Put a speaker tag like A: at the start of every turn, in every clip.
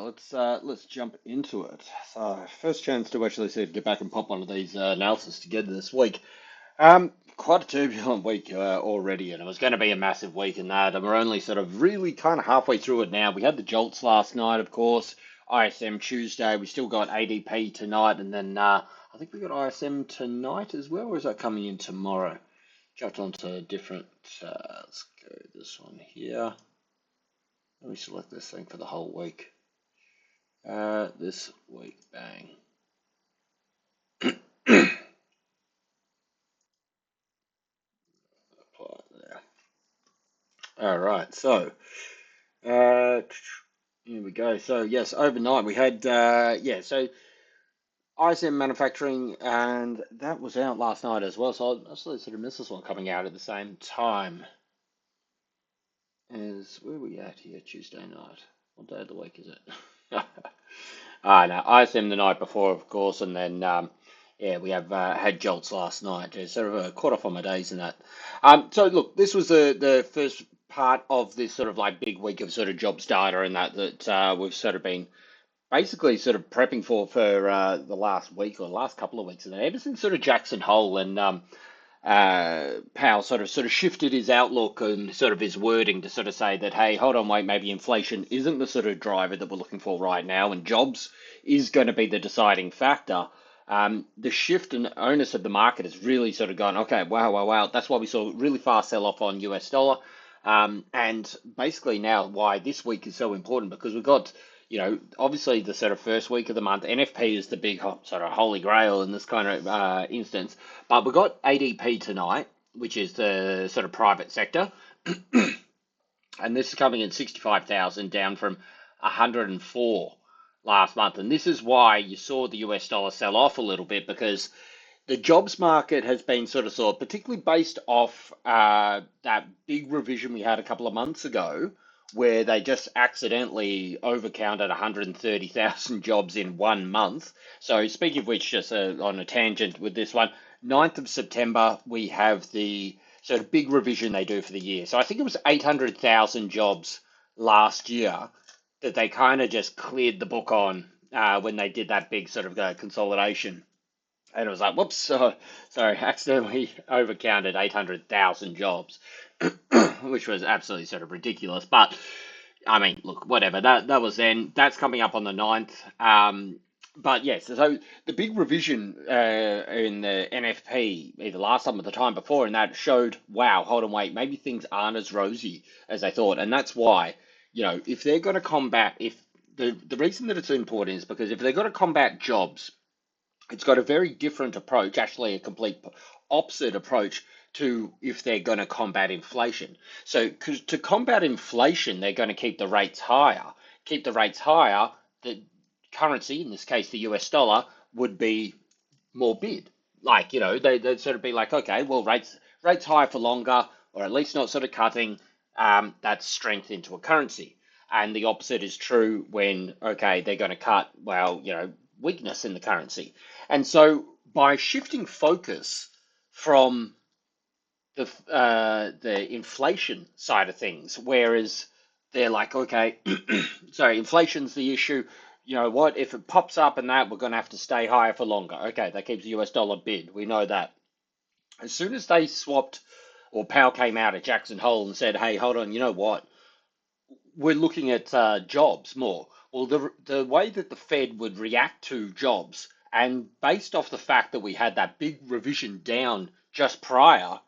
A: let's jump into it. So first chance to actually see get back and pop one of these analysis together this week. Quite a turbulent week already, and it was going to be a massive week in that, and we're only sort of really kind of halfway through it now. We had the Jolts last night, of course, ISM Tuesday. We still got ADP tonight, and then I think we got ISM tonight as well, or is that coming in tomorrow? Jumped onto a different. Let's go this one here. Let me select this thing for the whole week. This week, bang. Apply there. All right, so uh, here we go. So yes, overnight we had so ISM manufacturing, and that was out last night as well. So I actually sort of missed this one coming out at the same time as where are we at here? Tuesday night. What day of the week is it? No, ISM the night before, of course, and then yeah, we have had Jolts last night. Sort of caught off on my days and that. So look, this was the first part of this sort of like big week of sort of jobs data and that we've sort of been basically sort of prepping for the last week or the last couple of weeks, and then ever since sort of Jackson Hole and Powell sort of shifted his outlook and sort of his wording to sort of say that, hey, hold on, wait, maybe inflation isn't the sort of driver that we're looking for right now, and jobs is going to be the deciding factor. The shift and onus of the market has really sort of gone, okay, wow, wow, wow. That's why we saw a really fast sell off on US dollar. And basically now why this week is so important because we've got, obviously the sort of first week of the month, NFP is the big sort of holy grail in this kind of instance. But we've got ADP tonight, which is the sort of private sector. And this is coming in 65,000 down from 104 last month. And this is why you saw the US dollar sell off a little bit because the jobs market has been sort of soft, particularly based off that big revision we had a couple of months ago, where they just accidentally overcounted 130,000 jobs in 1 month. So speaking of which, just on a tangent with this one, 9th of September, we have the sort of big revision they do for the year. So I think it was 800,000 jobs last year that they kind of just cleared the book on when they did that big sort of consolidation. And it was like, whoops, sorry, accidentally overcounted 800,000 jobs, which was absolutely sort of ridiculous. But I mean, look, whatever. That was then. That's coming up on the 9th. But yes, so the big revision in the NFP, either last time or the time before, and that showed, wow, hold on, wait, maybe things aren't as rosy as they thought. And that's why, if they're going to combat, if the reason that it's important is because if they're going to combat jobs, it's got a very different approach, actually a complete opposite approach to if they're going to combat inflation. So to combat inflation, they're going to keep the rates higher. Keep the rates higher, the currency, in this case the US dollar, would be more bid. Like, they'd sort of be like, okay, well, rates higher for longer, or at least not sort of cutting, that's strength into a currency. And the opposite is true when, okay, they're going to cut, well, weakness in the currency. And so by shifting focus from the inflation side of things, whereas they're like, okay, sorry, inflation's the issue. You know what? If it pops up and that, we're going to have to stay higher for longer. Okay, that keeps the US dollar bid. We know that. As soon as they swapped, or Powell came out at Jackson Hole and said, hey, hold on, you know what? We're looking at jobs more. Well, the way that the Fed would react to jobs, and based off the fact that we had that big revision down just prior,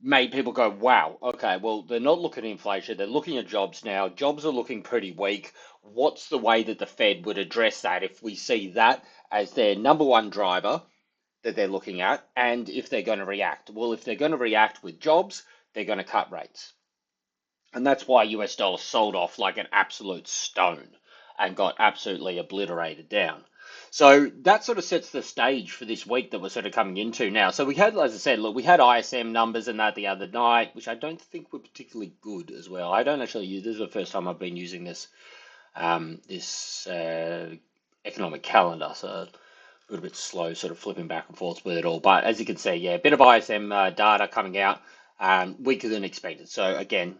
A: made people go, wow, okay, well, they're not looking at inflation, they're looking at jobs now. Jobs are looking pretty weak. What's the way that the Fed would address that if we see that as their number one driver that they're looking at, and if they're going to react? Well, if they're going to react with jobs, they're going to cut rates. And that's why US dollar sold off like an absolute stone and got absolutely obliterated down. So that sort of sets the stage for this week that we're sort of coming into now. So we had, as I said, look, we had ISM numbers and that the other night, which I don't think were particularly good as well. I don't actually use this is the first time I've been using this economic calendar, so a little bit slow, sort of flipping back and forth with it all. But as you can see, yeah, a bit of ISM data coming out, weaker than expected. So again,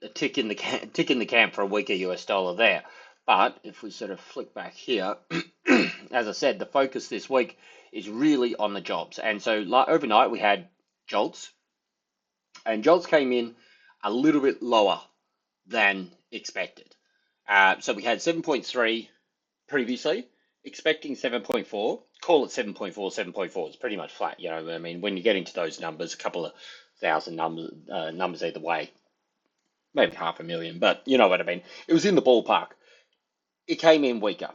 A: a tick in the camp for a weaker US dollar there. But if we sort of flick back here, as I said, the focus this week is really on the jobs. And so overnight we had Jolts, and Jolts came in a little bit lower than expected. So we had 7.3 previously, expecting 7.4. Call it 7.4, 7.4. It's pretty much flat. You know, I mean, when you get into those numbers, a couple of thousand numbers either way, maybe 500,000, but you know what I mean. It was in the ballpark. It came in weaker.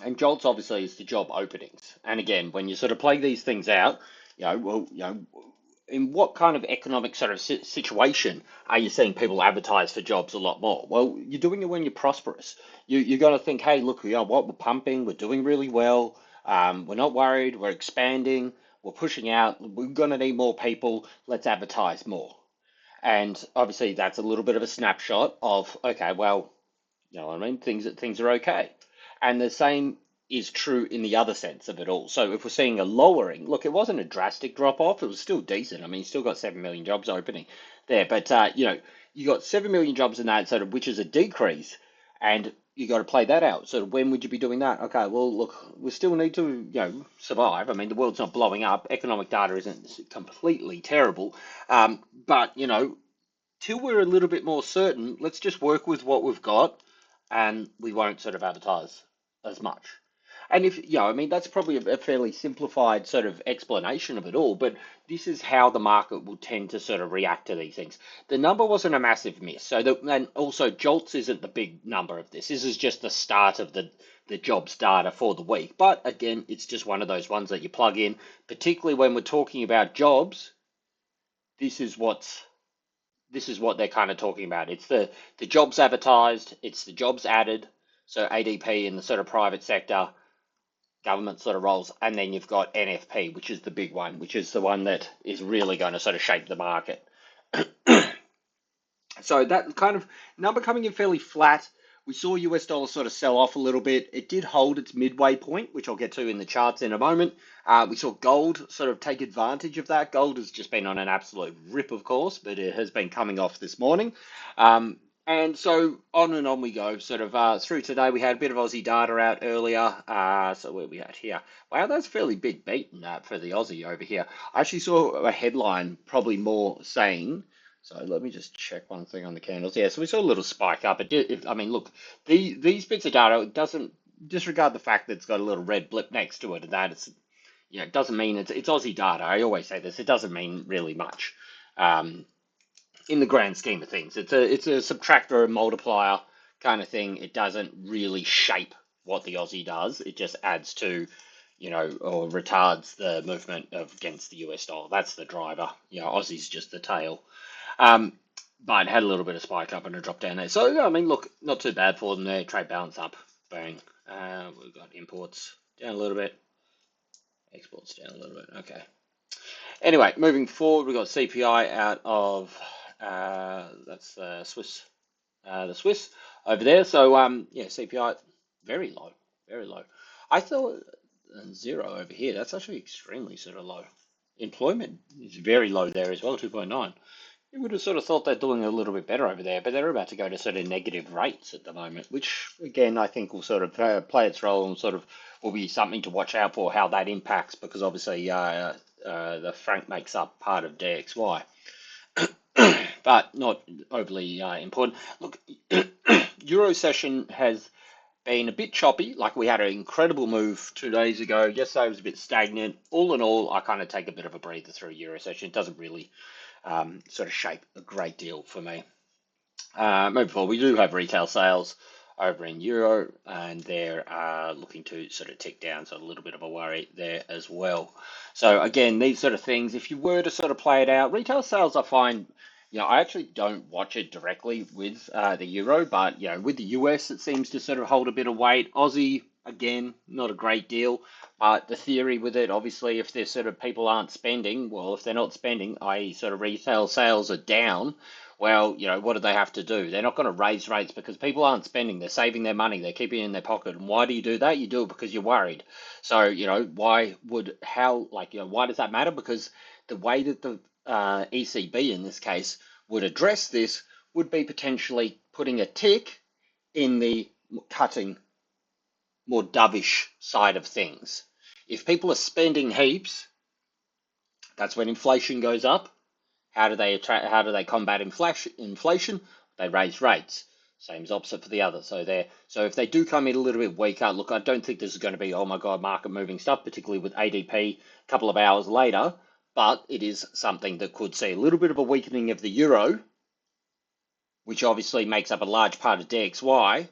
A: And Jolts obviously is the job openings. And again, when you sort of play these things out, in what kind of economic sort of situation are you seeing people advertise for jobs a lot more? Well, you're doing it when you're prosperous. You're going to think, hey, look, you know what, we're pumping, we're doing really well, we're not worried, we're expanding, we're pushing out, we're going to need more people, let's advertise more. And obviously, that's a little bit of a snapshot of, okay, well, you know what I mean? Things are okay. And the same is true in the other sense of it all. So if we're seeing a lowering, look, it wasn't a drastic drop off. It was still decent. I mean, you still got 7 million jobs opening there, but you got 7 million jobs in that sort of, which is a decrease, and you got to play that out. So when would you be doing that? Okay, well, look, we still need to, survive. I mean, the world's not blowing up. Economic data isn't completely terrible, but till we're a little bit more certain, let's just work with what we've got and we won't sort of advertise as much. And if, I mean, that's probably a fairly simplified sort of explanation of it all, but this is how the market will tend to sort of react to these things. The number wasn't a massive miss. And also Jolts isn't the big number of this. This is just the start of the jobs data for the week. But again, it's just one of those ones that you plug in, particularly when we're talking about jobs. This is what's this is what they're kind of talking about. It's the jobs advertised, it's the jobs added, so ADP in the sort of private sector, government sort of roles, and then you've got NFP, which is the big one, which is the one that is really going to sort of shape the market. So that kind of number coming in fairly flat. We saw US dollar sort of sell off a little bit. It did hold its midway point, which I'll get to in the charts in a moment. We saw gold sort of take advantage of that. Gold has just been on an absolute rip, of course, but it has been coming off this morning. And so on and on we go. Sort of through today, we had a bit of Aussie data out earlier. So where we at here? Wow, that's a fairly big beat for the Aussie over here. I actually saw a headline, probably more saying. So let me just check one thing on the candles. Yeah, so we saw a little spike up. I mean, look, these bits of data, it doesn't disregard the fact that it's got a little red blip next to it, and that it doesn't mean it's Aussie data. I always say this. It doesn't mean really much um, in the grand scheme of things. It's a subtractor and multiplier kind of thing. It doesn't really shape what the Aussie does. It just adds to, or retards the movement against the US dollar. That's the driver. Aussie's just the tail. Um, but had a little bit of spike up and a drop down there. So, yeah, I mean, look, not too bad for them there. Trade balance up. Bang. We've got imports down a little bit. Exports down a little bit. Okay. Anyway, moving forward, we've got CPI out of, that's the Swiss over there. So, yeah, CPI, very low, very low. I thought zero over here. That's actually extremely sort of low. Employment is very low there as well, 2.9. You would have sort of thought they're doing a little bit better over there, but they're about to go to sort of negative rates at the moment, which again I think will sort of play its role and sort of will be something to watch out for how that impacts because obviously the franc makes up part of DXY, but not overly important. Look, Euro session has been a bit choppy. Like we had an incredible move 2 days ago. Yesterday was a bit stagnant. All in all, I kind of take a bit of a breather through Euro session. It doesn't really sort of shape a great deal for me. Moving forward, we do have retail sales over in Euro, and they're looking to sort of tick down, so a little bit of a worry there as well. So again, these sort of things, if you were to sort of play it out, retail sales I find, I actually don't watch it directly with the Euro, but with the US, it seems to sort of hold a bit of weight. Aussie, again, not a great deal. But the theory with it, obviously, if there's sort of people aren't spending, well, if they're not spending, i.e. sort of retail sales are down, well, what do they have to do? They're not going to raise rates because people aren't spending. They're saving their money. They're keeping it in their pocket. And why do you do that? You do it because you're worried. So, why does that matter? Because the way that the ECB in this case would address this would be potentially putting a tick in the cutting, more dovish side of things. If people are spending heaps, that's when inflation goes up. How do they attract? How do they combat inflation? They raise rates. Same as opposite for the other. So if they do come in a little bit weaker, look, I don't think this is going to be, oh my God, market moving stuff, particularly with ADP a couple of hours later. But it is something that could see a little bit of a weakening of the euro, which obviously makes up a large part of DXY.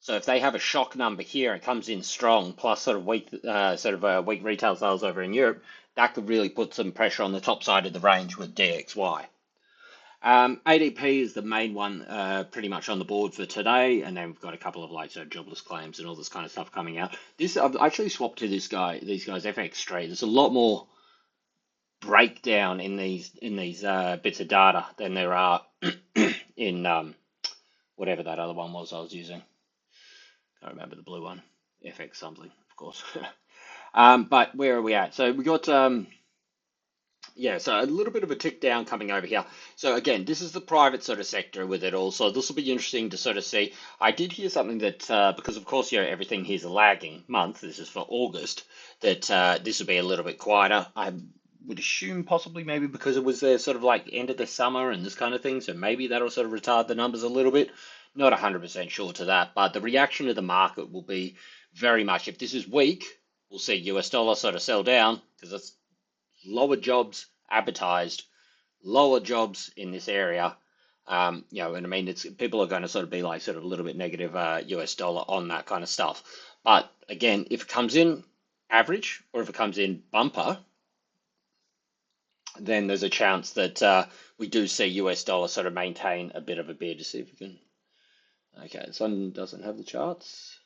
A: So if they have a shock number here and comes in strong, plus weak retail sales over in Europe, that could really put some pressure on the top side of the range with DXY. ADP is the main one, pretty much on the board for today, and then we've got a couple of jobless claims and all this kind of stuff coming out. I've actually swapped to these guys FX trade. There's a lot more breakdown in these bits of data than there are in whatever that other one was I was using. Can't remember the blue one. FX something, of course. But where are we at? So we got so a little bit of a tick down coming over here. So again, this is the private sort of sector with it all. So this will be interesting to sort of see. I did hear something that because of course everything here's a lagging month. This is for August. That this will be a little bit quieter. I would assume possibly maybe because it was the sort of like end of the summer and this kind of thing. So maybe that'll sort of retard the numbers a little bit. Not 100% sure to that, but the reaction of the market will be very much, if this is weak, we'll see US dollar sort of sell down because it's lower jobs advertised, lower jobs in this area. And I mean, it's people are going to sort of be like sort of a little bit negative US dollar on that kind of stuff. But again, if it comes in average or if it comes in bumper, then there's a chance that we do see US dollar sort of maintain a bit of a bear. To see if we can. Okay, this one doesn't have the charts.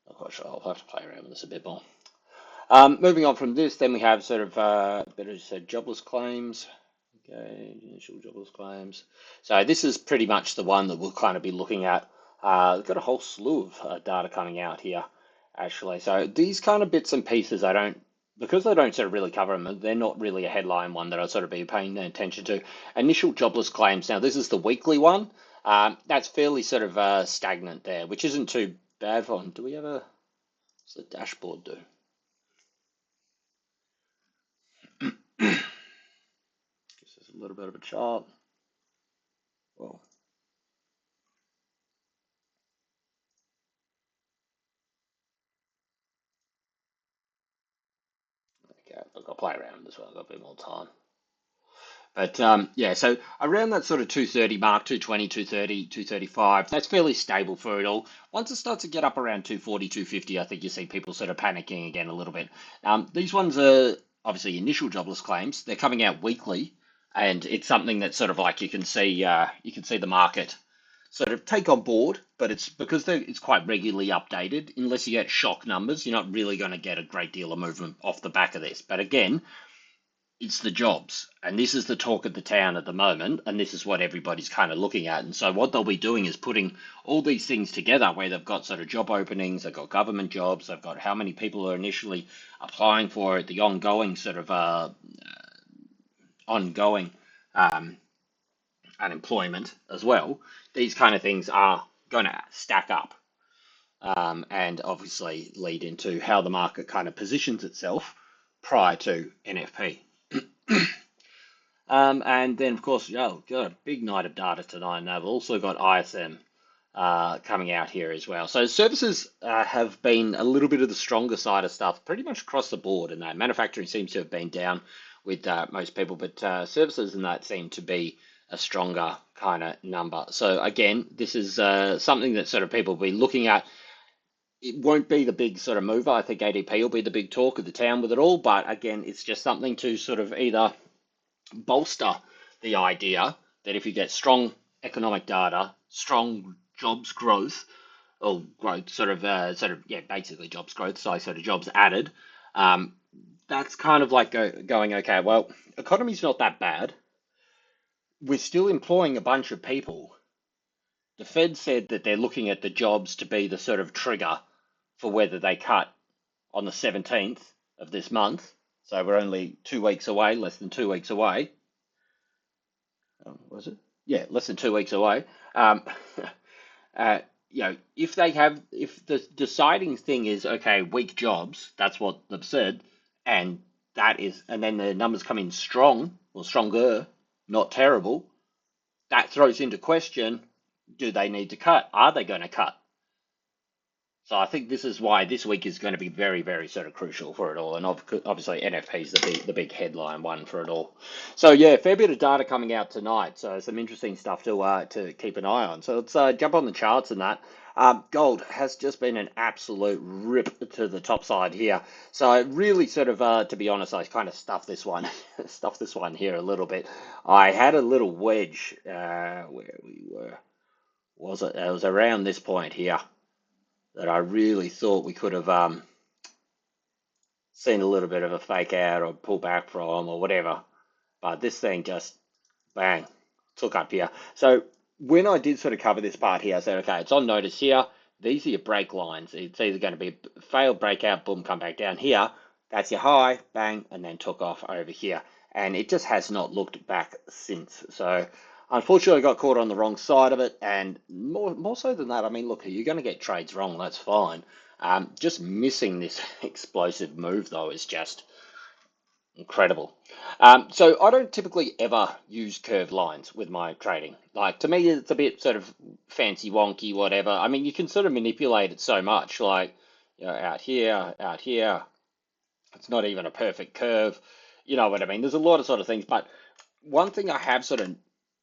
A: Not quite sure. I'll have to play around with this a bit more. Moving on from this, then we have sort of better said jobless claims. Okay, initial jobless claims. So this is pretty much the one that we'll kind of be looking at. We've got a whole slew of data coming out here, actually. So these kind of bits and pieces, because they don't sort of really cover them, they're not really a headline one that I'll sort of be paying attention to. Initial jobless claims. Now, this is the weekly one. That's fairly sort of stagnant there, which isn't too bad for them. Do we have what's the dashboard do? Gives us a little bit of a chart. Well, okay, I've got to play around with this one. I've got a bit more time. But so around that sort of 230 mark, 220, 230, 235, that's fairly stable for it all. Once it starts to get up around 240, 250, I think you see people sort of panicking again a little bit. These ones are obviously initial jobless claims. They're coming out weekly, and it's something that sort of like you can see the market sort of take on board, but it's because it's quite regularly updated. Unless you get shock numbers, you're not really going to get a great deal of movement off the back of this. But again, it's the jobs, and this is the talk of the town at the moment, and this is what everybody's kind of looking at. And so what they'll be doing is putting all these things together where they've got sort of job openings, they've got government jobs, they've got how many people are initially applying for it, the ongoing sort of ongoing unemployment as well. These kind of things are going to stack up, and obviously lead into how the market kind of positions itself prior to NFP. And then, of course, got a big night of data tonight, and they've also got ISM coming out here as well. So services have been a little bit of the stronger side of stuff, pretty much across the board, and that manufacturing seems to have been down with most people, but services and that seem to be a stronger kind of number. So again, this is something that sort of people will be looking at. It won't be the big sort of mover. I think ADP will be the big talk of the town with it all, but again, it's just something to sort of either bolster the idea that if you get strong economic data, strong jobs growth, or growth, basically jobs growth, so sort of jobs added, that's kind of like going, okay, well, economy's not that bad. We're still employing a bunch of people. The Fed said that they're looking at the jobs to be the sort of trigger for whether they cut on the 17th of this month. So we're only 2 weeks away, less than 2 weeks away. Was it? Yeah, less than 2 weeks away. Uh, if the deciding thing is okay, weak jobs, that's what they've said, and and then the numbers come in strong or stronger, not terrible, that throws into question, do they need to cut? Are they going to cut? So I think this is why this week is going to be very, very sort of crucial for it all, and obviously NFP is the big headline one for it all. So yeah, fair bit of data coming out tonight, so some interesting stuff to keep an eye on. So let's jump on the charts and that. Gold has just been an absolute rip to the top side here. So I really sort of, to be honest, I kind of stuffed this one, stuffed this one here a little bit. I had a little wedge where we were. Was it? It was around this point here that I really thought we could have seen a little bit of a fake out or pull back from or whatever. But this thing just bang took up here. So when I did sort of cover this part here, I said, okay, it's on notice here. These are your break lines. It's either going to be failed breakout, boom, come back down here. That's your high, bang, and then took off over here. And it just has not looked back since. So unfortunately, I got caught on the wrong side of it. And more so than that, I mean, look, you're going to get trades wrong. That's fine. Just missing this explosive move, though, is just incredible. So I don't typically ever use curved lines with my trading. Like to me, it's a bit sort of fancy wonky, whatever. I mean, you can sort of manipulate it so much, like out here, out here. It's not even a perfect curve. You know what I mean? There's a lot of sort of things, but one thing I have sort of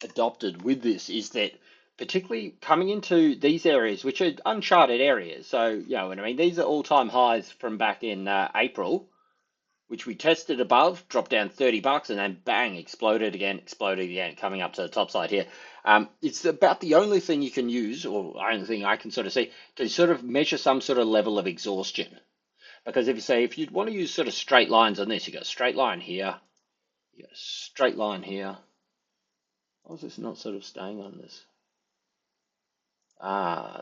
A: adopted with this is that particularly coming into these areas, which are uncharted areas. So, you know what I mean? These are all-time highs from back in April, which we tested above, dropped down $30, and then bang, exploded again, coming up to the top side here. It's about the only thing you can use, or only thing I can sort of see, to sort of measure some sort of level of exhaustion. Because if you want to use sort of straight lines on this, you got a straight line here, you got a straight line here. Why is this not sort of staying on this?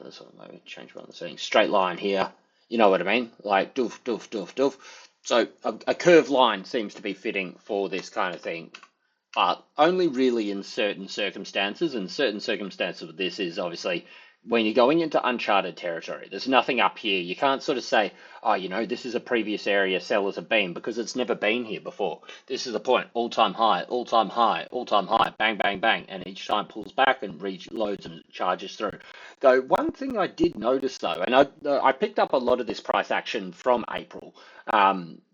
A: This one, maybe change one of the settings. Straight line here. You know what I mean? Like doof, doof, doof, doof. So a curved line seems to be fitting for this kind of thing, but only really in certain circumstances. And certain circumstances with this is obviously when you're going into uncharted territory. There's nothing up here. You can't sort of say, oh, this is a previous area sellers have been because it's never been here before. This is the point, all-time high, all-time high, all-time high, bang, bang, bang, and each time pulls back and reloads and charges through. Though one thing I did notice though, and I picked up a lot of this price action from April,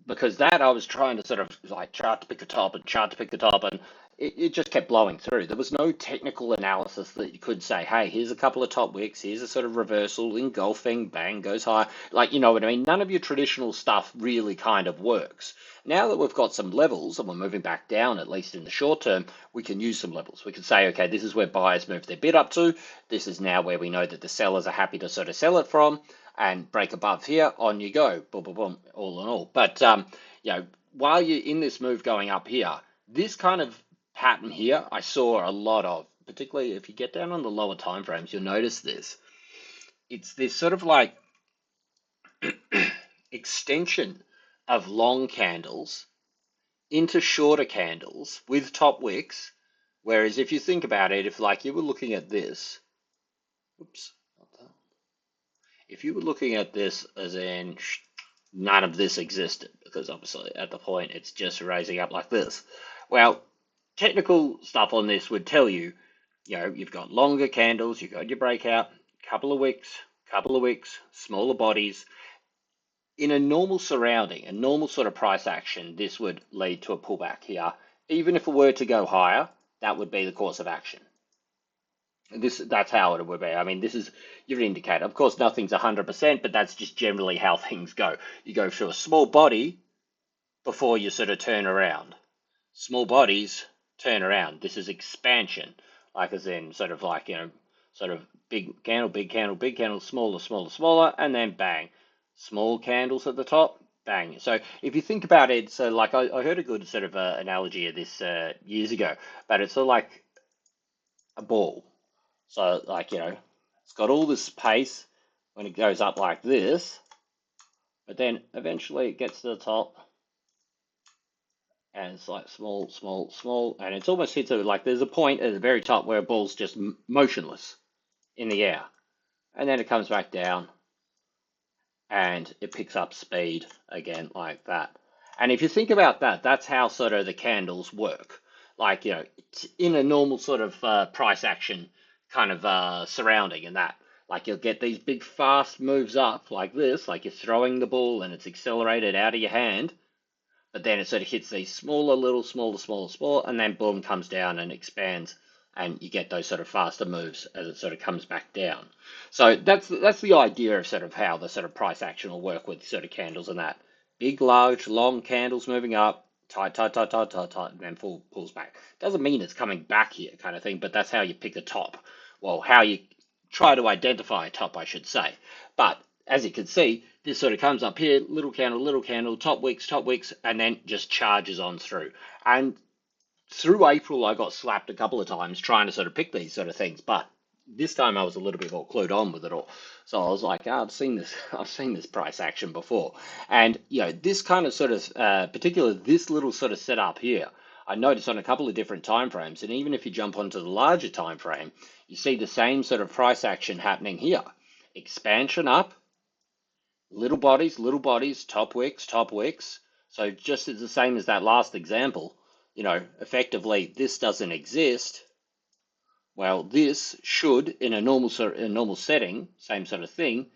A: because that I was trying to sort of like chart to pick the top and chart to pick the top, and it just kept blowing through. There was no technical analysis that you could say, hey, here's a couple of top wicks, here's a sort of reversal, engulfing, bang, goes high. Like, you know what I mean? None of your traditional stuff really kind of works. Now that we've got some levels and we're moving back down, at least in the short term, we can use some levels. We can say, okay, this is where buyers move their bid up to. This is now where we know that the sellers are happy to sort of sell it from, and break above here, on you go, boom, boom, boom, all in all. But, while you're in this move going up here, this kind of pattern here, I saw a lot of, particularly if you get down on the lower time frames, you'll notice this. It's this sort of like extension of long candles into shorter candles with top wicks. Whereas if you think about it, if like you were looking at this, oops, not that. If you were looking at this as in none of this existed, because obviously at the point it's just raising up like this. Well, technical stuff on this would tell you, you've got longer candles, you've got your breakout, couple of wicks, smaller bodies. In a normal surrounding, a normal sort of price action, this would lead to a pullback here. Even if it were to go higher, that would be the course of action. That's how it would be. I mean, this is your indicator. Of course, nothing's 100%, but that's just generally how things go. You go through a small body before you sort of turn around. Small bodies turn around. This is expansion, like as in sort of like, sort of big candle, big candle, big candle, smaller, smaller, smaller, and then bang. Small candles at the top, bang. So if you think about it, so like I heard a good sort of analogy of this years ago, but it's sort of like a ball. So like, it's got all this pace when it goes up like this, but then eventually it gets to the top and it's like small, small, small, and it's almost hits it like there's a point at the very top where a ball's just motionless in the air. and then it comes back down and it picks up speed again like that. And if you think about that, that's how sort of the candles work. Like, in a normal sort of price action kind of surrounding and that. Like you'll get these big fast moves up like this, like you're throwing the ball and it's accelerated out of your hand, but then it sort of hits these smaller, little, smaller, and then boom, comes down and expands, and you get those sort of faster moves as it sort of comes back down. So that's the idea of sort of how the sort of price action will work with sort of candles and that. Big, large, long candles moving up, tight, tight, tight, tight, tight, tight, and then pulls back. Doesn't mean it's coming back here kind of thing, but that's how you pick a top. Well, how you try to identify a top, I should say. But as you can see, this sort of comes up here, little candle, top wicks, and then just charges on through. And through April, I got slapped a couple of times trying to sort of pick these sort of things, but this time I was a little bit more clued on with it all. So I was like, I've seen this, I've seen this price action before. And, this kind of sort of, particular this little sort of setup here, I noticed on a couple of different time frames, and even if you jump onto the larger time frame, you see the same sort of price action happening here. Expansion up, little bodies, top wicks, top wicks. So just as the same as that last example, effectively this doesn't exist. Well, this should, in a normal setting, same sort of thing,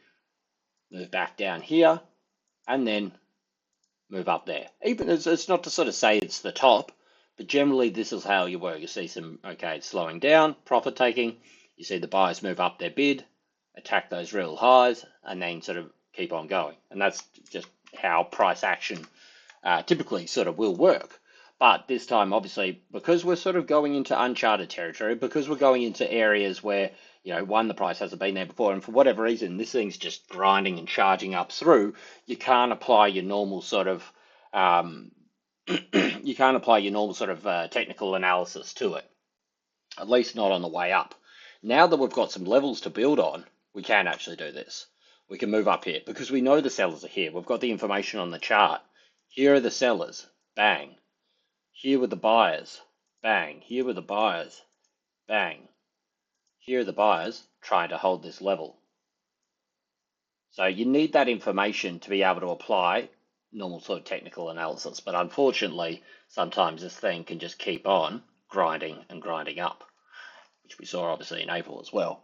A: move back down here and then move up there. Even it's not to sort of say it's the top, but generally this is how you work. You see it's slowing down, profit taking. You see the buyers move up their bid, attack those real highs, and then sort of keep on going. And that's just how price action typically sort of will work. But this time, obviously, because we're sort of going into uncharted territory, because we're going into areas where, one, the price hasn't been there before, and for whatever reason, this thing's just grinding and charging up through, you can't apply your normal sort of technical analysis to it, at least not on the way up. Now that we've got some levels to build on, we can actually do this. We can move up here because we know the sellers are here. We've got the information on the chart. Here are the sellers. Bang. Here were the buyers. Bang. Here were the buyers. Bang. Here are the buyers trying to hold this level. So you need that information to be able to apply normal sort of technical analysis. But unfortunately, sometimes this thing can just keep on grinding and grinding up, which we saw obviously in April as well.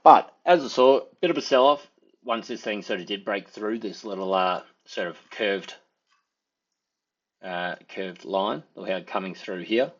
A: But as I saw, a bit of a sell-off once this thing sort of did break through this little sort of curved line that we had coming through here.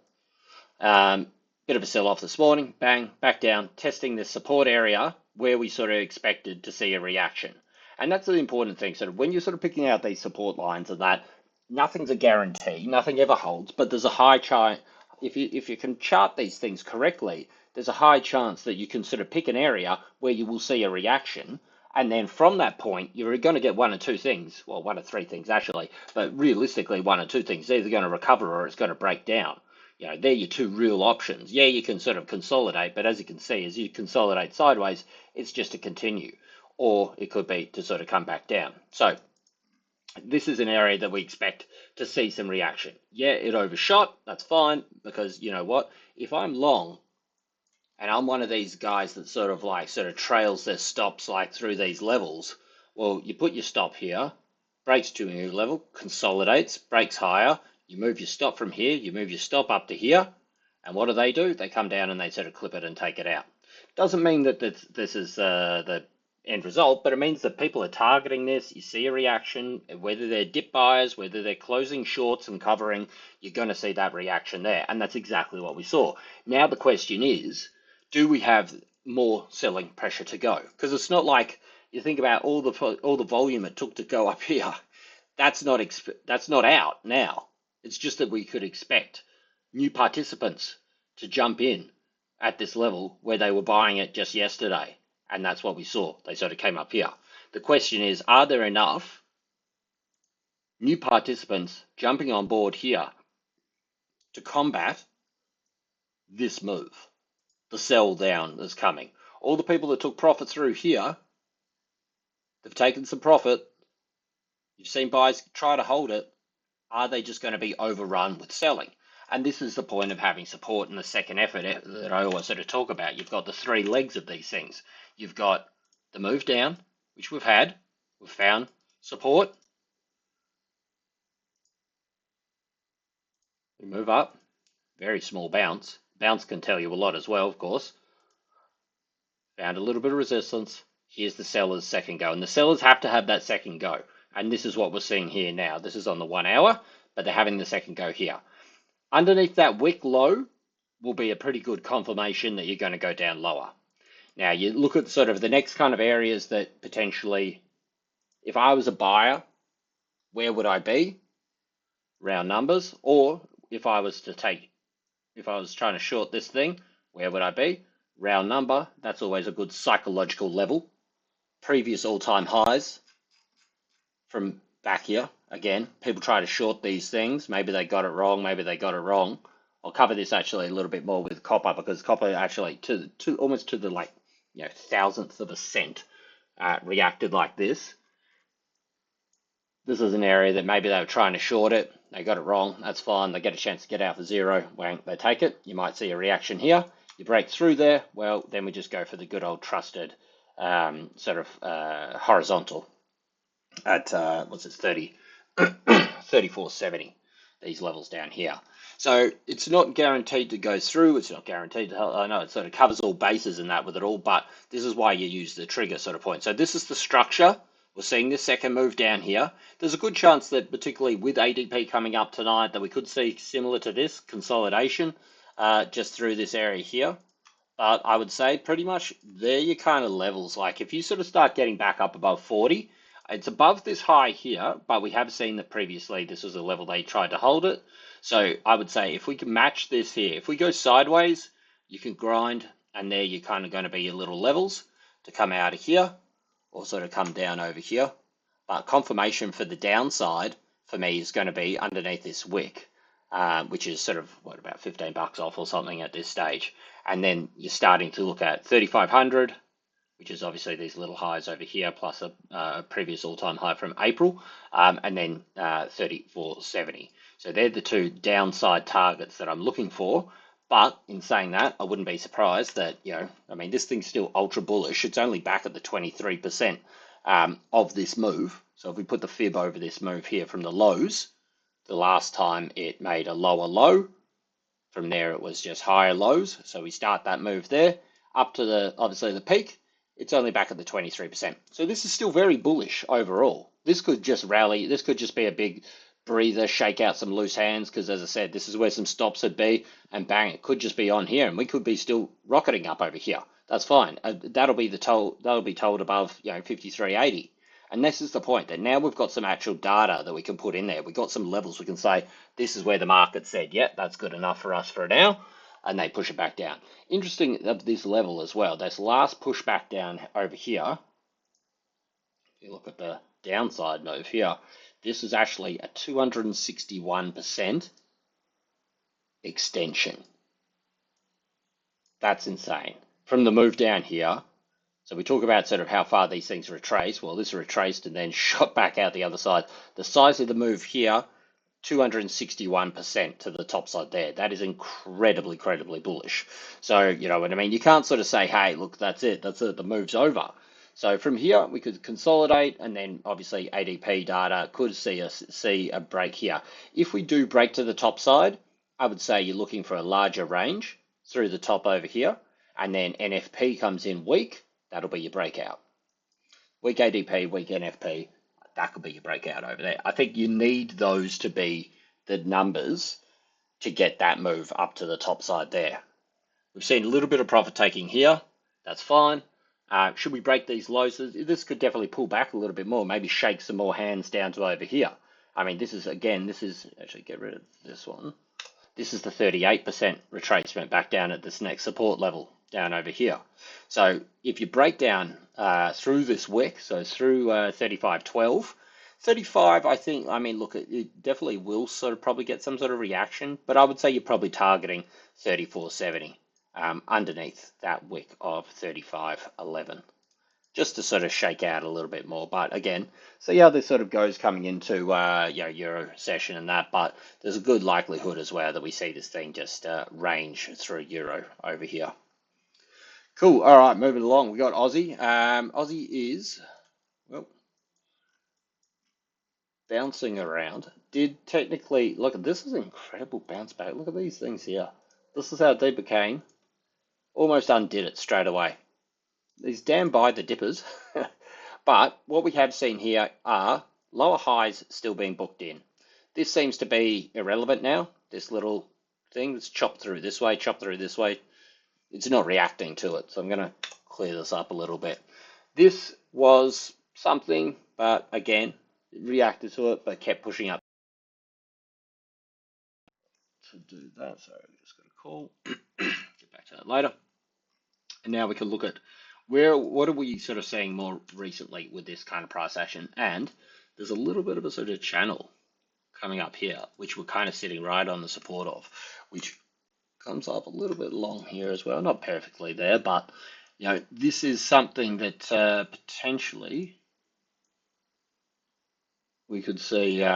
A: Bit of a sell-off this morning, bang, back down, testing the support area where we sort of expected to see a reaction. And that's the important thing. Sort of when you're sort of picking out these support lines and that, nothing's a guarantee, nothing ever holds, but there's a high chance, if you can chart these things correctly, there's a high chance that you can sort of pick an area where you will see a reaction. And then from that point, you're going to get one or two things, well, one or three things actually, but realistically, one or two things. It's either going to recover or it's going to break down. They're your two real options. Yeah, you can sort of consolidate, but as you can see, as you consolidate sideways, it's just to continue. Or it could be to sort of come back down. So this is an area that we expect to see some reaction. Yeah, it overshot. That's fine, because you know what? If I'm long, and I'm one of these guys that sort of trails their stops like through these levels, well, you put your stop here, breaks to a new level, consolidates, breaks higher, you move your stop from here, you move your stop up to here, and what do? They come down and they sort of clip it and take it out. Doesn't mean that this is the end result, but it means that people are targeting this. You see a reaction, whether they're dip buyers, whether they're closing shorts and covering, you're going to see that reaction there, and that's exactly what we saw. Now the question is, do we have more selling pressure to go? Because it's not like you think about all the volume it took to go up here. That's not out now. It's just that we could expect new participants to jump in at this level where they were buying it just yesterday, and that's what we saw. They sort of came up here. The question is, are there enough new participants jumping on board here to combat this move? The sell down is coming. All the people that took profit through here, they've taken some profit. You've seen buyers try to hold it. Are they just going to be overrun with selling? And this is the point of having support in the second effort that I always sort of talk about. You've got the three legs of these things. You've got the move down, which we've found support. We move up, very small bounce. Bounce can tell you a lot as well, of course. Found a little bit of resistance. Here's the seller's second go. And the sellers have to have that second go. And this is what we're seeing here now. This is on the 1 hour, but they're having the second go here. Underneath that wick low will be a pretty good confirmation that you're going to go down lower. Now, you look at sort of the next kind of areas that potentially, if I was a buyer, where would I be? Round numbers. Or if I was trying to short this thing, where would I be? Round number. That's always a good psychological level. Previous all-time highs from back here. Again, people try to short these things. Maybe they got it wrong. Maybe they got it wrong. I'll cover this actually a little bit more with copper, because copper actually to almost to the thousandth of a cent reacted like this. This is an area that maybe they were trying to short it. They got it wrong. That's fine. They get a chance to get out for zero. Wang, they take it. You might see a reaction here. You break through there. Well, then we just go for the good old trusted horizontal at what's it, 34.70. These levels down here. So it's not guaranteed to go through. It's not guaranteed to. I know it sort of covers all bases in that with it all, but this is why you use the trigger sort of point. So this is the structure. We're seeing this second move down here. There's a good chance that, particularly with ADP coming up tonight, that we could see similar to this consolidation just through this area here. But I would say pretty much there your kind of levels. Like if you sort of start getting back up above 40, it's above this high here, but we have seen that previously this was a level they tried to hold it. So I would say if we can match this here, if we go sideways, you can grind, and there you're kind of going to be your little levels to come out of here, or sort of come down over here. But confirmation for the downside for me is going to be underneath this wick, which is sort of, what, about 15 bucks off or something at this stage. And then you're starting to look at 3,500, which is obviously these little highs over here, plus a previous all-time high from April, and then 34.70. So they're the two downside targets that I'm looking for. But in saying that, I wouldn't be surprised that, this thing's still ultra bullish. It's only back at the 23% of this move. So if we put the fib over this move here from the lows, the last time it made a lower low. From there, it was just higher lows. So we start that move there up to obviously the peak. It's only back at the 23%. So this is still very bullish overall. This could just rally. This could just be a big breather, shake out some loose hands, because as I said, this is where some stops would be, and bang, it could just be on here, and we could be still rocketing up over here. That's fine. That'll be told above 53.80. And this is the point, that now we've got some actual data that we can put in there. We've got some levels we can say, this is where the market said, yep, that's good enough for us for now, and they push it back down. Interesting at this level as well, this last push back down over here, if you look at the downside move here, this is actually a 261% extension. That's insane. From the move down here, so we talk about sort of how far these things retrace. Well, this retraced and then shot back out the other side. The size of the move here, 261% to the top side there. That is incredibly bullish. So, you know what I mean? You can't sort of say, hey, look, that's it. The move's over. So from here, we could consolidate, and then obviously ADP data could see a break here. If we do break to the top side, I would say you're looking for a larger range through the top over here, and then NFP comes in weak. That'll be your breakout. Weak ADP, weak NFP, that could be your breakout over there. I think you need those to be the numbers to get that move up to the top side there. We've seen a little bit of profit taking here. That's fine. Should we break these lows? This could definitely pull back a little bit more, maybe shake some more hands down to over here. I mean, this is actually get rid of this one. This is the 38% retracement back down at this next support level down over here. So if you break down through this wick, so through 35.12, 35, I mean, look, it definitely will sort of probably get some sort of reaction, but I would say you're probably targeting 34.70 underneath that wick of 35.11, just to sort of shake out a little bit more. But again, see how this sort of goes coming into Euro session and that, but there's a good likelihood as well that we see this thing just range through Euro over here. Cool. All right, moving along. We got Aussie. Aussie is, well, bouncing around. Did technically, look, this is an incredible bounce back. Look at these things here. This is how deep it came. Almost undid it straight away. These damn by the dippers. But what we have seen here are lower highs still being booked in. This seems to be irrelevant now. This little thing that's chopped through this way, chopped through this way. It's not reacting to it. So I'm going to clear this up a little bit. This was something, but again, it reacted to it, but kept pushing up. To do that, so I just got a call. Get back to that later. And now we can look at what are we sort of seeing more recently with this kind of price action. And there's a little bit of a sort of channel coming up here, which we're kind of sitting right on the support of, which comes up a little bit long here as well. Not perfectly there, but you know, this is something that potentially we could see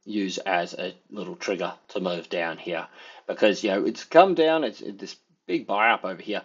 A: use as a little trigger to move down here, because you know it's come down. It's this big buy up over here.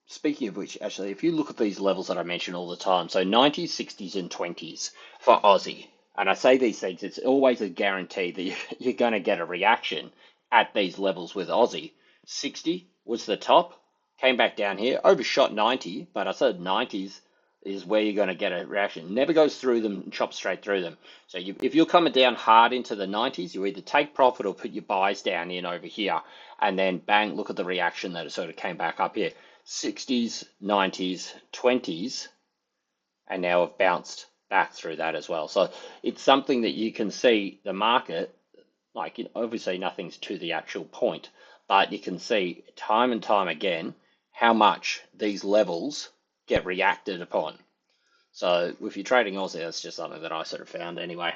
A: Speaking of which, actually, if you look at these levels that I mention all the time, so 90s, 60s, and 20s for Aussie, and I say these things, it's always a guarantee that you're going to get a reaction at these levels with Aussie. 60 was the top, came back down here, overshot 90, but I said 90s is where you're going to get a reaction. Never goes through them and chops straight through them. So if you're coming down hard into the 90s, you either take profit or put your buys down in over here, and then bang, look at the reaction that it sort of came back up here. 60s, 90s, 20s, and now have bounced back through that as well. So it's something that you can see the market, like obviously nothing's to the actual point, but you can see time and time again how much these levels get reacted upon. So if you're trading Aussie, that's just something that I sort of found anyway.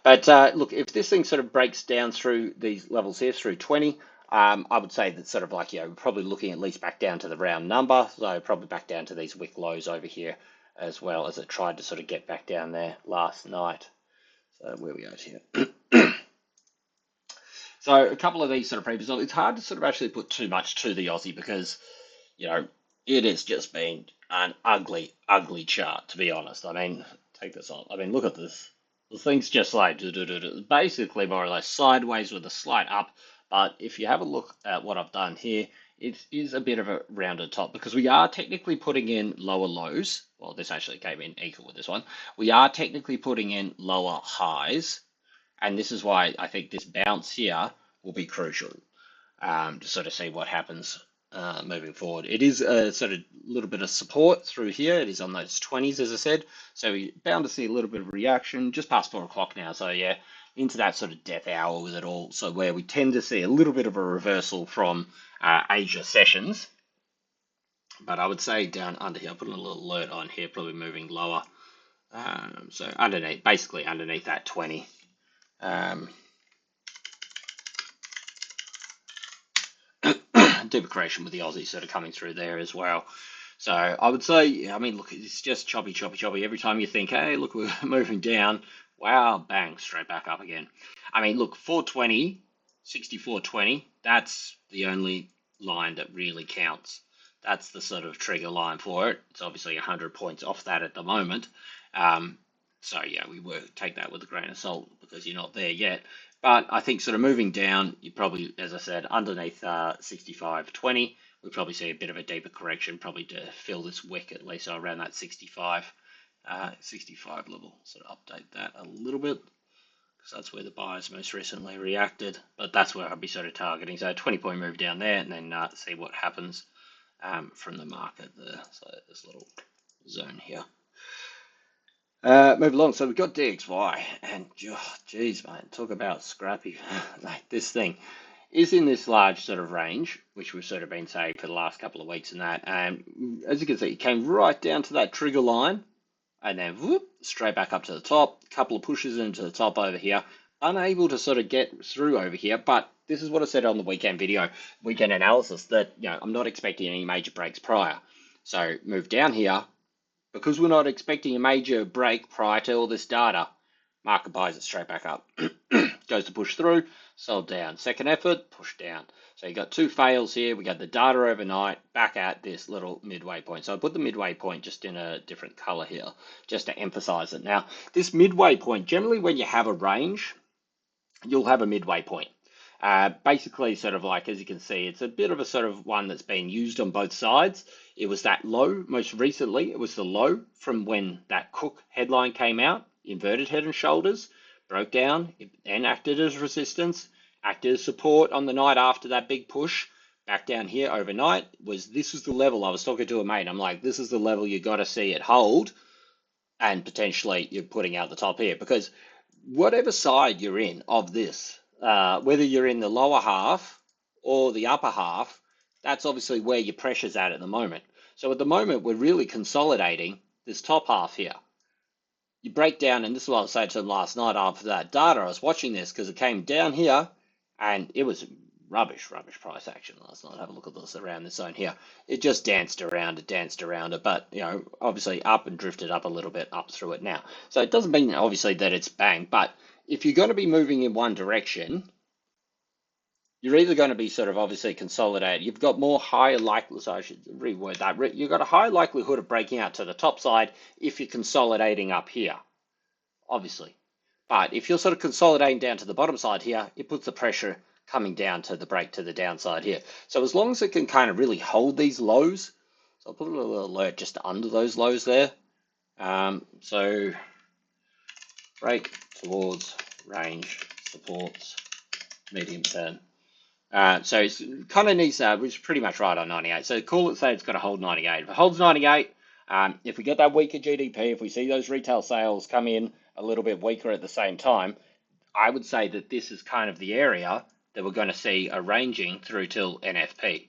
A: But look, if this thing sort of breaks down through these levels here, through 20, I would say that sort of like, you know, probably looking at least back down to the round number. So probably back down to these wick lows over here, as well as it tried to sort of get back down there last night. So where we are here. So a couple of these sort of previous, it's hard to sort of actually put too much to the Aussie because, you know, it has just been an ugly, ugly chart, to be honest. I mean, take this on. I mean, look at this. The thing's just like basically more or less sideways with a slight up. But if you have a look at what I've done here, it is a bit of a rounded top because we are technically putting in lower lows. Well, this actually came in equal with this one. We are technically putting in lower highs. And this is why I think this bounce here will be crucial to sort of see what happens moving forward. It is a sort of little bit of support through here. It is on those 20s, as I said. So we're bound to see a little bit of reaction just past 4 o'clock now. So yeah, into that sort of death hour with it all. So where we tend to see a little bit of a reversal from Asia sessions. But I would say down under here, I'll put a little alert on here, probably moving lower. So underneath, basically underneath that 20. Deeper correction with the Aussie sort of coming through there as well. So I would say, I mean, look, it's just choppy, choppy, choppy. Every time you think, hey, look, we're moving down, wow, bang, straight back up again. I mean, look, 420, 64.20, that's the only line that really counts. That's the sort of trigger line for it. It's obviously 100 points off that at the moment. So yeah, we take that with a grain of salt because you're not there yet. But I think sort of moving down, you probably, as I said, underneath 65.20, we probably see a bit of a deeper correction, probably to fill this wick at least around that 65 level. Sort of update that a little bit because that's where the buyers most recently reacted. But that's where I'd be sort of targeting. So 20-point move down there and then see what happens from the market there. So this little zone here. Move along. So we've got DXY, and geez, mate, talk about scrappy. Like this thing is in this large sort of range, which we've sort of been saying for the last couple of weeks and that. And as you can see, it came right down to that trigger line, and then whoop, straight back up to the top. A couple of pushes into the top over here. Unable to sort of get through over here, but this is what I said on the weekend analysis, that I'm not expecting any major breaks prior. So move down here. Because we're not expecting a major break prior to all this data, market buys it straight back up. goes to push through, sold down. Second effort, push down. So you got two fails here. We got the data overnight back at this little midway point. So I put the midway point just in a different color here, just to emphasize it. Now, this midway point, generally when you have a range, you'll have a midway point. Basically, sort of like, as you can see, it's a bit of a sort of one that's been used on both sides. It was that low most recently. It was the low from when that Cook headline came out, inverted head and shoulders, broke down and acted as resistance, acted as support on the night after that big push. Back down here overnight this was the level. I was talking to a mate. I'm like, this is the level you got to see it hold, and potentially you're putting out the top here, because whatever side you're in of this, whether you're in the lower half or the upper half, that's obviously where your pressure's at the moment. So at the moment, we're really consolidating this top half here. You break down, and this is what I was saying to them last night after that data. I was watching this because it came down here, and it was rubbish price action last night. Have a look at this around this zone here. It just danced around it, but obviously up and drifted up a little bit up through it now. So it doesn't mean obviously that it's bang, but if you're going to be moving in one direction, you're either going to be sort of obviously consolidated. You've got more higher likelihood, so I should reword that. You've got a higher likelihood of breaking out to the top side if you're consolidating up here, obviously. But if you're sort of consolidating down to the bottom side here, it puts the pressure coming down to the break to the downside here. So as long as it can kind of really hold these lows, so I'll put a little alert just under those lows there. So break towards range supports medium term. So it kind of needs, which is pretty much right on 98. So call it, say it's got to hold 98. If it holds 98, if we get that weaker GDP, if we see those retail sales come in a little bit weaker at the same time, I would say that this is kind of the area that we're going to see a ranging through till NFP.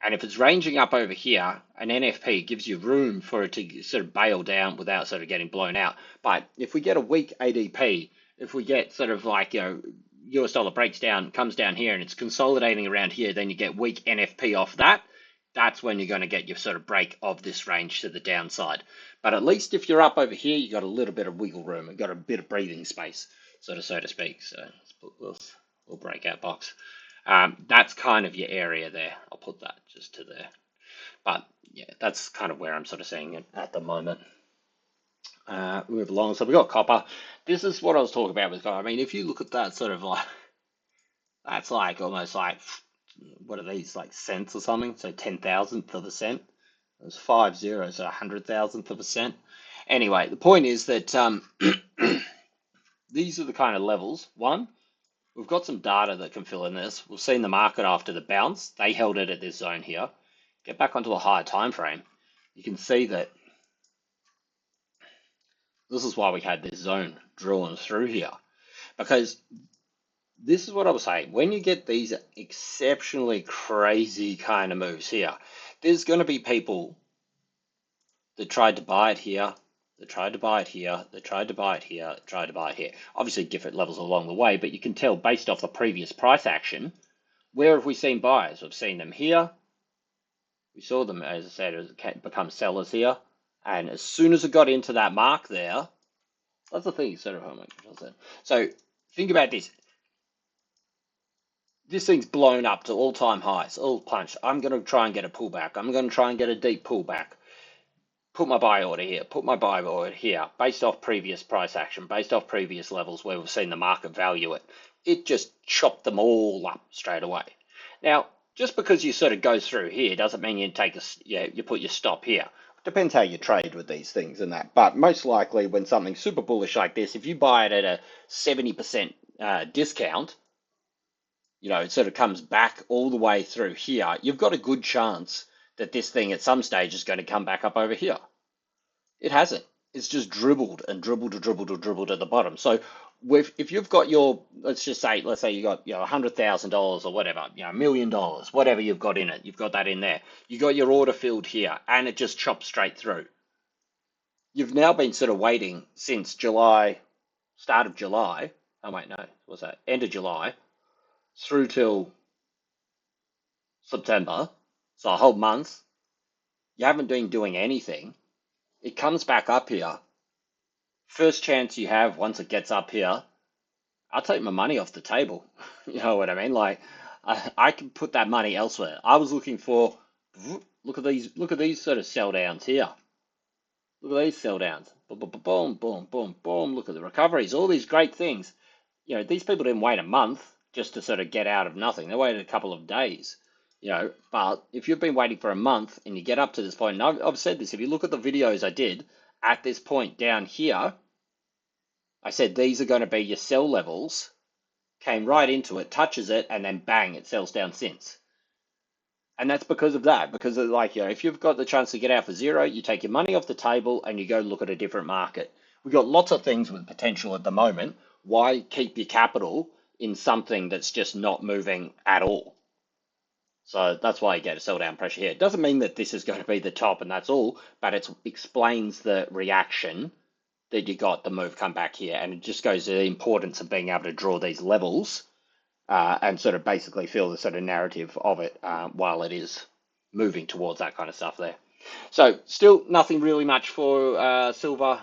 A: And if it's ranging up over here, an NFP gives you room for it to sort of bail down without sort of getting blown out. But if we get a weak ADP, if we get sort of like, US dollar breaks down, comes down here, and it's consolidating around here, then you get weak NFP off that. That's when you're going to get your sort of break of this range to the downside. But at least if you're up over here, you got a little bit of wiggle room and got a bit of breathing space, so to speak. So let's put this little breakout box. That's kind of your area there. I'll put that just to there. But yeah, that's kind of where I'm sort of seeing it at the moment. Move along. So we got copper. This is what I was talking about with copper. I mean, if you look at that sort of like, that's like almost like, what are these, like cents or something? So 10,000th of a cent. There's 5 zeros, so 100,000th of a cent. Anyway, the point is that these are the kind of levels. One, we've got some data that can fill in this. We've seen the market after the bounce. They held it at this zone here. Get back onto a higher time frame. You can see that this is why we had this zone drawn through here. Because this is what I was saying. When you get these exceptionally crazy kind of moves here, there's going to be people that tried to buy it here, that tried to buy it here, that tried to buy it here, tried to buy it here. Obviously different levels along the way, but you can tell based off the previous price action, where have we seen buyers? We've seen them here. We saw them, as I said, become sellers here. And as soon as it got into that mark there, that's the thing, sort of. So think about this. This thing's blown up to all-time highs, all punch. I'm going to try and get a pullback. I'm going to try and get a deep pullback. Put my buy order here, put my buy order here, based off previous price action, based off previous levels where we've seen the market value it. It just chopped them all up straight away. Now, just because you sort of go through here doesn't mean you take you put your stop here. Depends how you trade with these things and that. But most likely when something's super bullish like this, if you buy it at a 70% discount, it sort of comes back all the way through here, you've got a good chance that this thing at some stage is going to come back up over here. It hasn't. It's just dribbled and dribbled to dribbled at the bottom. So if you've got your, let's say you got $100,000 or whatever, $1 million, whatever you've got in it, you've got that in there. You got your order filled here, and it just chops straight through. You've now been sort of waiting since July, start of July. Oh wait, no, what's that? End of July through till September. So a whole month. You haven't been doing anything. It comes back up here. First chance you have once it gets up here, I'll take my money off the table. You know what I mean? Like I can put that money elsewhere. I was looking for look at these sort of sell downs here. Look at these sell downs. Boom, boom, boom, boom, boom, boom. Look at the recoveries. All these great things. You know, these people didn't wait a month just to sort of get out of nothing. They waited a couple of days. You know, but if you've been waiting for a month and you get up to this point, and I've said this, if you look at the videos I did at this point down here, I said these are going to be your sell levels. Came right into it, touches it, and then bang, it sells down since. And that's because of that. Because of, like, you know, if you've got the chance to get out for zero, you take your money off the table and you go look at a different market. We've got lots of things with potential at the moment. Why keep your capital in something that's just not moving at all? So that's why you get a sell down pressure here. It doesn't mean that this is going to be the top and that's all, but it explains the reaction that you got the move come back here. And it just goes to the importance of being able to draw these levels and sort of basically feel the sort of narrative of it while it is moving towards that kind of stuff there. So still nothing really much for silver,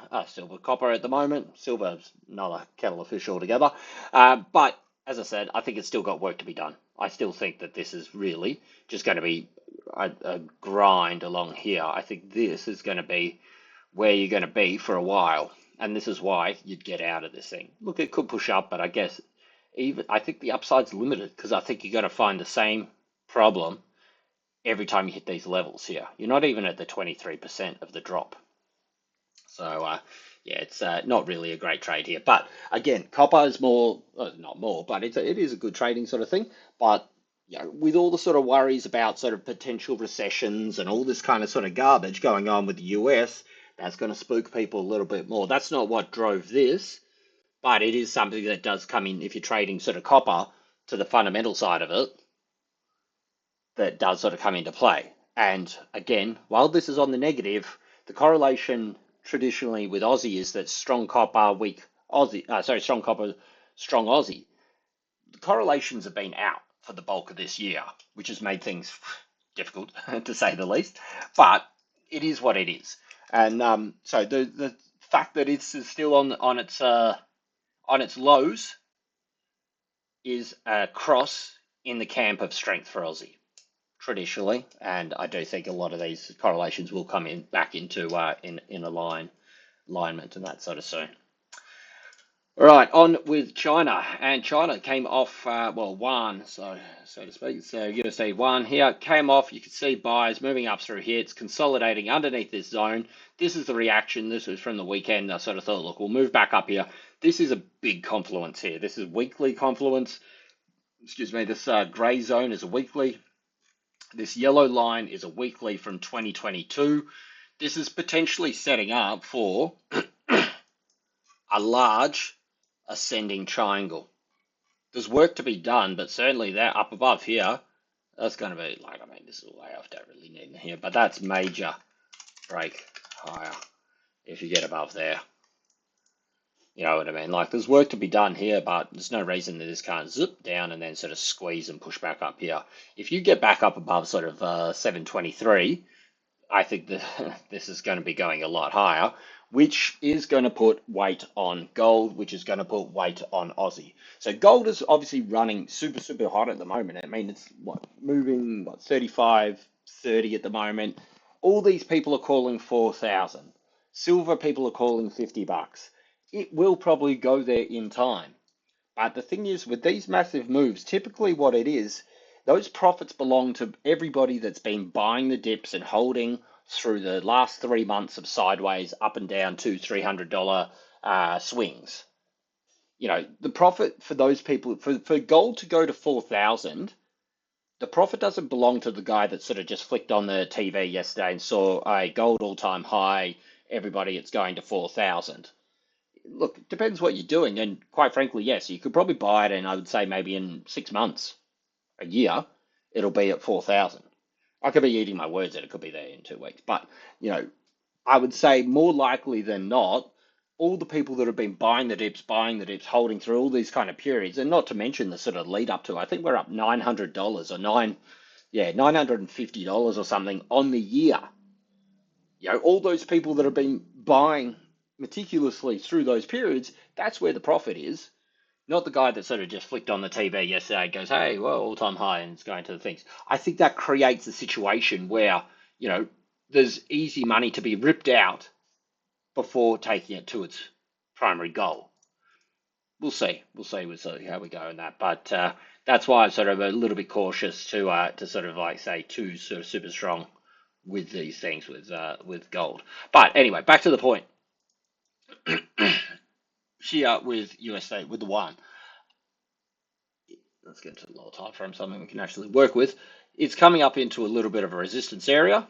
A: copper at the moment. Silver's another kettle of fish altogether. But as I said, I think it's still got work to be done. I still think that this is really just going to be a grind along here. I think this is going to be where you're going to be for a while. And this is why you'd get out of this thing. Look, it could push up, but I guess even I think the upside's limited because I think you're going to find the same problem every time you hit these levels here. You're not even at the 23% of the drop. So, yeah, it's not really a great trade here. But again, copper is more, not more, but it is a good trading sort of thing. But you know, with all the sort of worries about sort of potential recessions and all this kind of sort of garbage going on with the US, that's going to spook people a little bit more. That's not what drove this, but it is something that does come in if you're trading sort of copper to the fundamental side of it, that does sort of come into play. And again, while this is on the negative, the correlation traditionally with Aussie is that strong copper, weak Aussie, strong copper, strong Aussie. The correlations have been out for the bulk of this year, which has made things difficult to say the least. But it is what it is. And so the fact that it's still on its lows is a cross in the camp of strength for Aussie traditionally, and I do think a lot of these correlations will come in back into in alignment and that sort of soon. All right, on with China, and China came off one, so to speak. So you're going to see one here came off. You can see buys moving up through here. It's consolidating underneath this zone. This is the reaction. This was from the weekend. I sort of thought, look, we'll move back up here. This is a big confluence here. This is weekly confluence. Excuse me. This grey zone is a weekly. This yellow line is a weekly from 2022. This is potentially setting up for a large ascending triangle. There's work to be done, but certainly that up above here, that's going to be like, I mean, this is way off, don't really need it here, but that's major break higher if you get above there. You know what I mean? Like, there's work to be done here, but there's no reason that this can't zip down and then sort of squeeze and push back up here. If you get back up above sort of 723, I think that this is going to be going a lot higher, which is going to put weight on gold, which is going to put weight on Aussie. So gold is obviously running super, super hot at the moment. I mean, it's moving 35, 30 at the moment. All these people are calling 4,000. Silver people are calling $50. It will probably go there in time. But the thing is, with these massive moves, typically what it is, those profits belong to everybody that's been buying the dips and holding through the last 3 months of sideways up and down to $300 swings. You know, the profit for those people, for gold to go to 4,000, the profit doesn't belong to the guy that sort of just flicked on the TV yesterday and saw a gold all-time high, everybody, it's going to 4,000. Look, it depends what you're doing. And quite frankly, yes, you could probably buy it, and I would say maybe in 6 months, a year, it'll be at 4,000. I could be eating my words that it could be there in 2 weeks. But, you know, I would say more likely than not, all the people that have been buying the dips, holding through all these kind of periods, and not to mention the sort of lead up to, I think we're up $900 or $950 or something on the year. You know, all those people that have been buying meticulously through those periods, that's where the profit is. Not the guy that sort of just flicked on the TV yesterday and goes, hey, well, all-time high, and it's going to the things. I think that creates a situation where, you know, there's easy money to be ripped out before taking it to its primary goal. We'll see how we go in that. But that's why I'm sort of a little bit cautious to sort of like say too sort of super strong with these things with gold. But anyway, back to the point. Here with USD with the one. Let's get to the lower time frame, something we can actually work with. It's coming up into a little bit of a resistance area.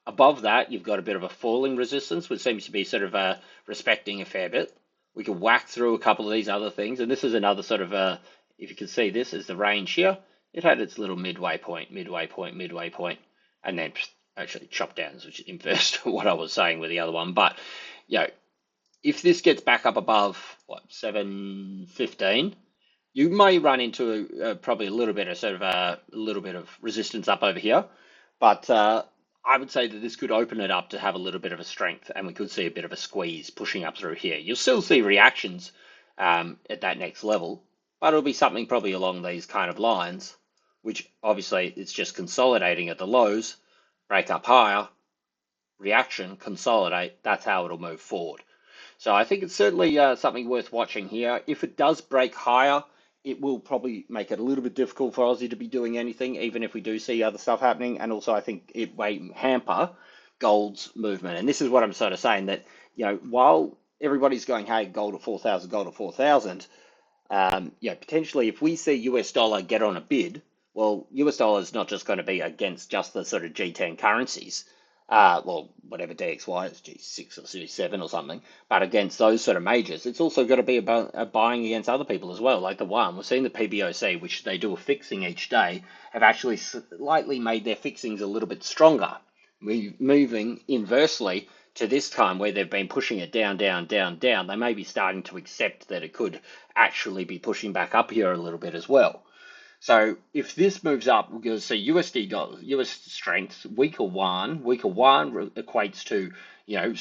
A: Above that, you've got a bit of a falling resistance, which seems to be sort of respecting a fair bit. We can whack through a couple of these other things, and this is another sort of if you can see this is the range here. It had its little midway point, and then actually chop downs, which is inverse to what I was saying with the other one. But you know, if this gets back up above what 715, you may run into probably a little bit of sort of a little bit of resistance up over here, but I would say that this could open it up to have a little bit of a strength, and we could see a bit of a squeeze pushing up through here. You'll still see reactions at that next level, but it'll be something probably along these kind of lines, which obviously it's just consolidating at the lows, break up higher, reaction, consolidate. That's how it'll move forward. So I think it's certainly something worth watching here. If it does break higher, it will probably make it a little bit difficult for Aussie to be doing anything, even if we do see other stuff happening. And also, I think it may hamper gold's movement. And this is what I'm sort of saying that, you know, while everybody's going, hey, gold at 4,000, gold at 4,000, yeah, potentially if we see US dollar get on a bid, well, US dollar is not just going to be against just the sort of G10 currencies, well, whatever DXY is, G6 or G7 or something, but against those sort of majors, it's also got to be about buying against other people as well, like the one. We're seeing the PBOC, which they do a fixing each day, have actually slightly made their fixings a little bit stronger, moving inversely to this time where they've been pushing it down, down, down, down. They may be starting to accept that it could actually be pushing back up here a little bit as well. So if this moves up, we're going to see USD dollars, US strength, weaker one. Weaker one equates to, you know,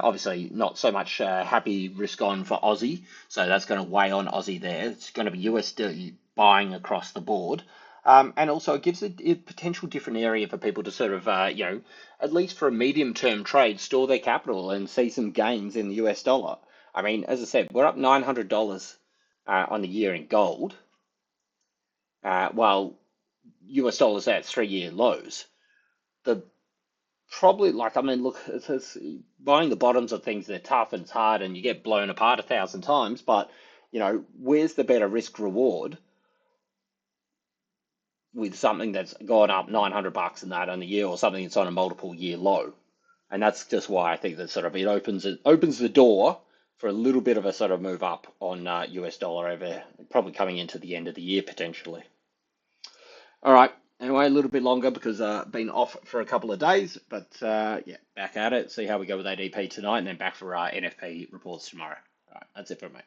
A: obviously not so much happy risk on for Aussie. So that's going to weigh on Aussie there. It's going to be USD buying across the board. And also it gives a potential different area for people to sort of, you know, at least for a medium term trade, store their capital and see some gains in the US dollar. I mean, as I said, we're up $900 on the year in gold, while US dollars at 3 year lows. The probably like I mean, look, buying the bottoms of things, they're tough and it's hard, and you get blown apart 1,000 times. But you know, where's the better risk reward with something that's gone up $900 in that on the year, or something that's on a multiple year low? And that's just why I think that sort of it opens the door for a little bit of a sort of move up on US dollar over probably coming into the end of the year potentially. All right. Anyway, a little bit longer because been off for a couple of days, but yeah, back at it. See how we go with ADP tonight, and then back for NFP reports tomorrow. All right, that's it for me.